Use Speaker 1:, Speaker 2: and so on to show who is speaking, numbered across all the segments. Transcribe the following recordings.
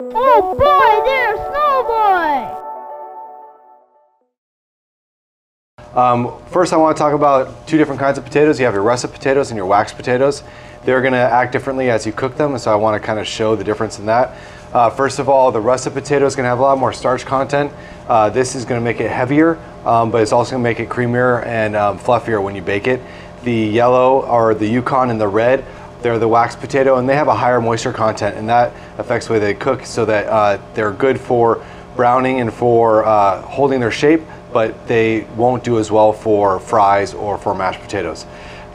Speaker 1: Oh boy, there's Snowboy!
Speaker 2: First, I want to talk about two different kinds of potatoes. You have your russet potatoes and your waxed potatoes. They're going to act differently as you cook them, and so I want to kind of show the difference in that. First of all, the russet potato is going to have a lot more starch content. This is going to make it heavier, but it's also going to make it creamier and fluffier when you bake it. The yellow, or the Yukon, and the red, they're the waxed potato, and they have a higher moisture content, and that affects the way they cook, so that they're good for browning and for holding their shape, but they won't do as well for fries or for mashed potatoes.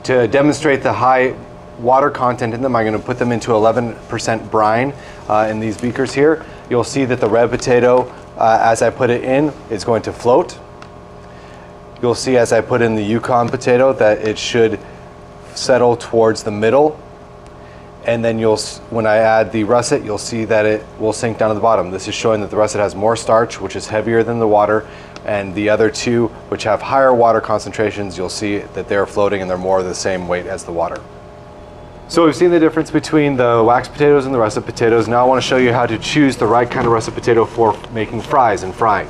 Speaker 2: To demonstrate the high water content in them, I'm going to put them into 11% brine in these beakers here. You'll see that the red potato, as I put it in, is going to float. You'll see as I put in the Yukon potato that it should settle towards the middle. And then when I add the russet, you'll see that it will sink down to the bottom. This is showing that the russet has more starch, which is heavier than the water, and the other two, which have higher water concentrations, you'll see that they're floating and they're more the same weight as the water. So we've seen the difference between the waxed potatoes and the russet potatoes. Now I want to show you how to choose the right kind of russet potato for making fries and frying.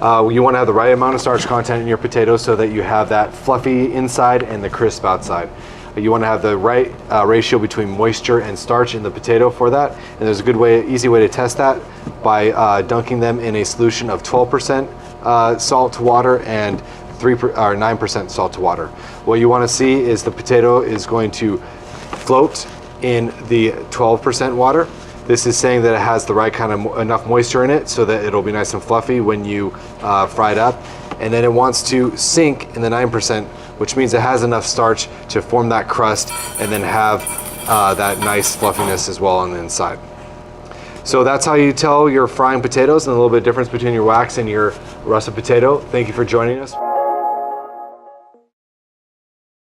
Speaker 2: You want to have the right amount of starch content in your potatoes so that you have that fluffy inside and the crisp outside. You want to have the right ratio between moisture and starch in the potato for that. And there's a good way, easy way to test that by dunking them in a solution of 12% salt to water and 9% salt to water. What you want to see is the potato is going to float in the 12% water. This is saying that it has the right kind of enough moisture in it so that it'll be nice and fluffy when you fry it up. And then it wants to sink in the 9%, which means it has enough starch to form that crust and then have that nice fluffiness as well on the inside. So that's how you tell your frying potatoes, and a little bit of difference between your wax and your russet potato. Thank you for joining us.